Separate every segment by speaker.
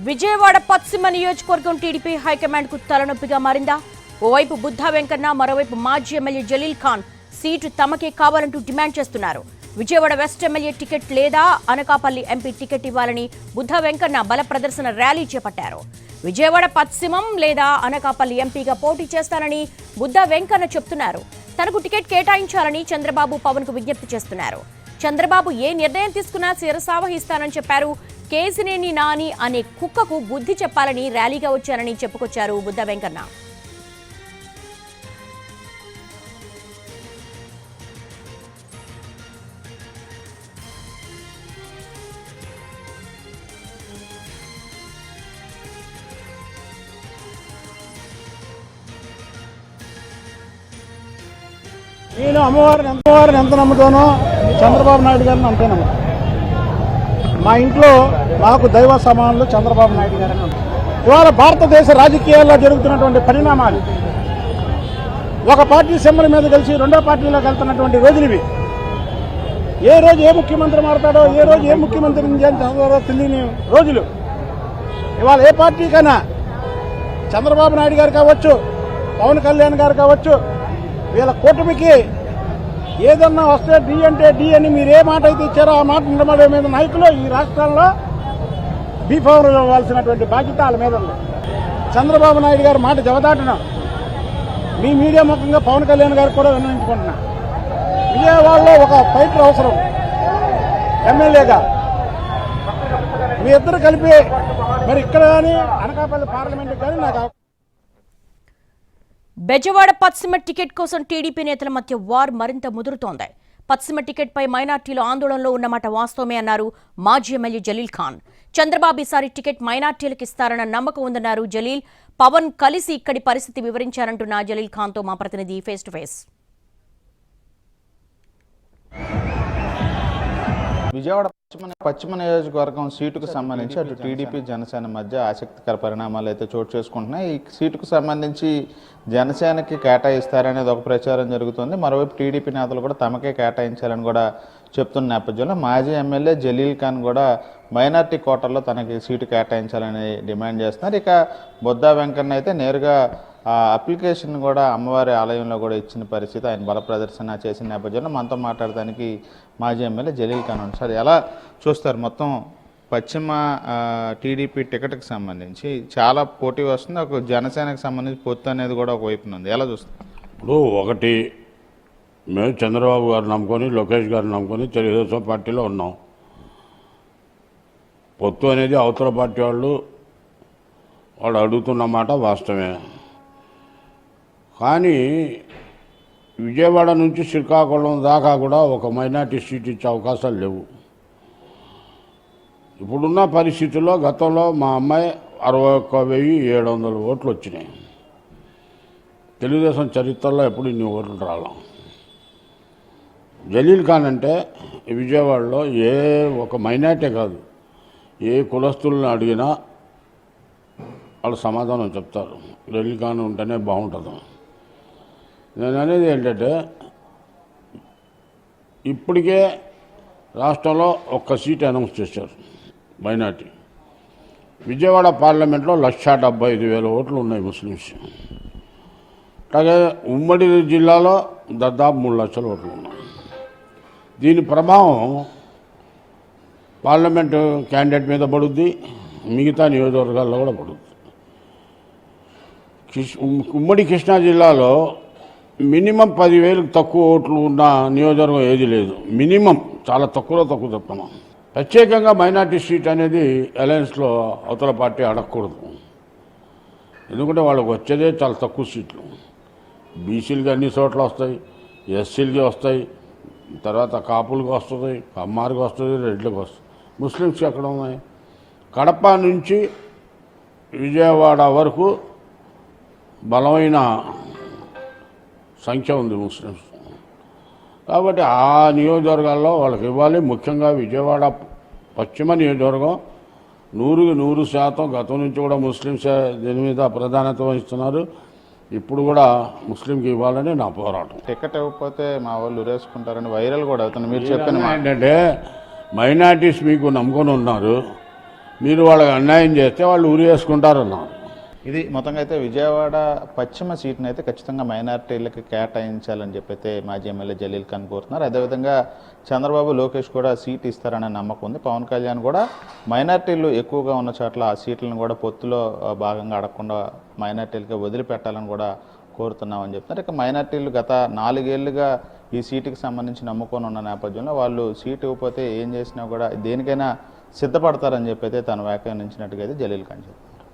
Speaker 1: విజయవాడ పశ్చిమ నియోజకవర్గం TDP high command కు తలనొప్పిగా మారిందా? ఓవైపు బుద్ధా వెంకన్న, మరోవైపు మాజీ ఎమ్మెల్యే జలీల్ ఖాన్ సీటు తమకే కావాలంటూ డిమాండ్ చేస్తున్నారు. విజయవాడ వెస్ట్ ఎమ్మెల్యే టికెట్ లేదా అనకాపల్లి ఎంపీ టికెట్ ఇవ్వాలని బుద్ధా వెంకన్న బల ప్రదర్శన ర్యాలీ చేపట్టారు. విజయవాడ పశ్చిమం లేదా అనకాపల్లి ఎంపీగా పోటీ చేస్తానని బుద్ధా వెంకన్న చెప్తున్నారు. తనకు టికెట్ కేటాయించాలని చంద్రబాబు, పవన్ కు విజ్ఞప్తి చేస్తున్నారు. చంద్రబాబు ఏ నిర్ణయం తీసుకున్నా శిరసావహిస్తానని చెప్పారు. కేసినేని నాని అనే కుక్కకు బుద్ధి చెప్పాలని ర్యాలీగా వచ్చారని చెప్పుకొచ్చారు బుద్ధా వెంకన్న.
Speaker 2: నేను అమ్మవారిని ఎంత నమ్ముతానో చంద్రబాబు నాయుడు గారిని అంతే నమ్ముతాను. మా ఇంట్లో మాకు దైవ సమానులు చంద్రబాబు నాయుడు గారిని ఉంటారు. ఇవాళ భారతదేశ రాజకీయాల్లో జరుగుతున్నటువంటి పరిణామాలు, ఒక పార్టీ సింబల్ మీద కలిసి రెండో పార్టీలోకి వెళ్తున్నటువంటి రోజులు ఇవి. ఏ రోజు ఏ ముఖ్యమంత్రి మారుతాడో, ఏ రోజు ఏ ముఖ్యమంత్రిని చేస్తాడో తెలియని రోజులు. ఇవాళ ఏ పార్టీకైనా చంద్రబాబు నాయుడు గారు కావచ్చు, పవన్ కళ్యాణ్ గారు కావచ్చు, వీళ్ళ కూటమికి ఏదన్నా వస్తే డి అంటే డి అని మీరు ఏ మాట అయితే ఇచ్చారో ఆ మాట నిలబడే మీద నాయకులు ఈ రాష్ట్రాల్లో బీఫామ్ ఇవ్వాల్సినటువంటి బాధ్యత వాళ్ళ మీద ఉంది. చంద్రబాబు నాయుడు గారు మాట జవదాటడం మీ మీడియా ముఖంగా పవన్ కళ్యాణ్ గారు కూడా విన్నవించుకుంటున్నా. విజయవాడలో ఒక ఫైటర్ అవసరం ఎమ్మెల్యేగా. మీ ఇద్దరు కలిపి మరి ఇక్కడ కానీ అనకాపల్లి పార్లమెంట్ కానీ నాకు.
Speaker 1: బెజవాడ పశ్చిమ టికెట్ కోసం టీడీపీ నేతల మధ్య వార్ మరింత ముదురుతోంది. పశ్చిమ టికెట్ పై మైనార్టీలు ఆందోళనలో ఉన్నమాట వాస్తవమే అన్నారు మాజీ ఎమ్మెల్యే జలీల్ ఖాన్. చంద్రబాబు ఈసారి టికెట్ మైనార్టీలకు ఇస్తారన్న నమ్మకం ఉందన్నారు జలీల్. పవన్ కలిసి ఇక్కడి పరిస్థితి వివరించారంటున్న జలీల్ ఖాన్ తో మా ప్రతినిధి ఫేస్ టు ఫేస్.
Speaker 3: విజయవాడ పశ్చిమ నియోజకవర్గం సీటుకు సంబంధించి అటు టీడీపీ, జనసేన మధ్య ఆసక్తికర పరిణామాలు అయితే చోటు చేసుకుంటున్నాయి. ఈ సీటుకు సంబంధించి జనసేనకి కేటాయిస్తారనేది ఒక ప్రచారం జరుగుతుంది. మరోవైపు టీడీపీ నేతలు కూడా తమకే కేటాయించాలని కూడా చెప్తున్న నేపథ్యంలో మాజీ ఎమ్మెల్యే జలీల్ ఖాన్ కూడా మైనార్టీ కోటాల్లో తనకి సీటు కేటాయించాలని డిమాండ్ చేస్తున్నారు. ఇక బుద్ధా వెంకన్న అయితే నేరుగా ఆ అప్లికేషన్ కూడా అమ్మవారి ఆలయంలో కూడా ఇచ్చిన పరిస్థితి, ఆయన బల ప్రదర్శన చేసిన నేపథ్యంలో మనతో మాట్లాడడానికి మాజీ ఎమ్మెల్యే జలీల్ ఖాన్ ఉంది. సార్, ఎలా చూస్తారు మొత్తం పశ్చిమ టీడీపీ టికెట్కి సంబంధించి చాలా పోటీ వస్తుంది, ఒక జనసేనకు సంబంధించి పొత్తు అనేది కూడా ఒకవైపున ఉంది, ఎలా చూస్తారు?
Speaker 4: ఇప్పుడు ఒకటి, మేము చంద్రబాబు గారు నమ్ముకొని, లోకేష్ గారు నమ్ముకొని తెలుగుదేశం పార్టీలో ఉన్నాం. పొత్తు అనేది అవతల పార్టీ వాళ్ళు అడుగుతున్నమాట వాస్తవమే. కానీ విజయవాడ నుంచి శ్రీకాకుళం దాకా కూడా ఒక మైనార్టీ సీట్ ఇచ్చే అవకాశాలు లేవు. ఇప్పుడున్న పరిస్థితుల్లో గతంలో మా అమ్మాయి 61,700 ఓట్లు వచ్చినాయి. తెలుగుదేశం చరిత్రలో ఎప్పుడు ఇన్ని ఓట్లు రాలా. జలీల్ ఖాన్ అంటే విజయవాడలో ఏ ఒక మైనార్టీ కాదు, ఏ కులస్తులను అడిగినా వాళ్ళు సమాధానం చెప్తారు, జలీల్ ఖాన్ ఉంటేనే బాగుంటుంది. నేను అనేది ఏంటంటే, ఇప్పటికే రాష్ట్రంలో ఒక్క సీట్ అనౌన్స్ చేశారు మైనార్టీ. విజయవాడ పార్లమెంట్లో 1,75,000 ఓట్లు ఉన్నాయి ముస్లిమ్స్. అలాగే ఉమ్మడి జిల్లాలో దాదాపు 3 లక్షల ఓట్లు ఉన్నాయి. దీని ప్రభావం పార్లమెంటు క్యాండిడేట్ మీద పడుద్ది, మిగతా నియోజకవర్గాల్లో కూడా పడుద్ది. ఉమ్మడి కృష్ణా జిల్లాలో మినిమం 10,000 తక్కువ ఓట్లు ఉన్న నియోజకవర్గం ఏది లేదు. మినిమం చాలా తక్కువ చెప్తున్నాం. ప్రత్యేకంగా మైనార్టీ సీట్ అనేది అలయన్స్లో అవతల పార్టీ అడగకూడదు. ఎందుకంటే వాళ్ళకి వచ్చేదే చాలా తక్కువ సీట్లు. బీసీలకి అన్ని చోట్ల వస్తాయి, ఎస్సీలకి వస్తాయి, తర్వాత కాపులకు వస్తుంది, కమ్మారికి వస్తుంది, రెడ్లకు వస్తుంది. ముస్లిమ్స్కి ఎక్కడ ఉన్నాయి? కడప నుంచి విజయవాడ వరకు బలమైన సంఖ్య ఉంది ముస్లిమ్స్. కాబట్టి ఆ నియోజకవర్గాల్లో వాళ్ళకి ఇవ్వాలి. ముఖ్యంగా విజయవాడ పశ్చిమ నియోజకవర్గం 100% గతం నుంచి కూడా ముస్లిమ్స్ దీని మీద ప్రాధాన్యత వహిస్తున్నారు. ఇప్పుడు కూడా ముస్లింకి ఇవ్వాలని నా పోరాటం.
Speaker 3: టికెట్ ఇవ్వకపోతే మా వాళ్ళు ఉరేసుకుంటారని వైరల్ కూడా అవుతుంది. మీరు చెప్పిన
Speaker 4: ఏంటంటే మైనార్టీస్ మీకు నమ్ముకొని ఉన్నారు. మీరు వాళ్ళకి అన్యాయం చేస్తే వాళ్ళు ఉరి వేసుకుంటారన్నారు.
Speaker 3: ఇది మొత్తంగా అయితే విజయవాడ పశ్చిమ సీట్ని అయితే ఖచ్చితంగా మైనారిటీలకి కేటాయించాలని చెప్పైతే మాజీ ఎమ్మెల్యే జలీల్ ఖాన్ కోరుతున్నారు. అదేవిధంగా చంద్రబాబు లోకేష్ కూడా సీట్ ఇస్తారనే నమ్మకం ఉంది. పవన్ కళ్యాణ్ కూడా మైనారిటీలు ఎక్కువగా ఉన్న చోట్ల ఆ సీట్లను కూడా పొత్తులో భాగంగా అడగకుండా మైనారిటీలకి వదిలిపెట్టాలని కూడా కోరుతున్నామని చెప్తున్నారు. ఇక మైనారిటీలు గత 4 ఏళ్లుగా ఈ సీటుకి సంబంధించి నమ్ముకొని ఉన్న నేపథ్యంలో వాళ్ళు సీటు ఇవ్వకపోతే ఏం చేసినా కూడా దేనికైనా సిద్ధపడతారని చెప్పైతే తను వ్యాఖ్యానించినట్టుగా అయితే జలీల్ ఖాన్ చెప్తున్నారు.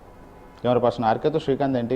Speaker 3: కెమెరా పర్సన్ ఆర్కేతో శ్రీకాంత్ ఎన్టీవీ.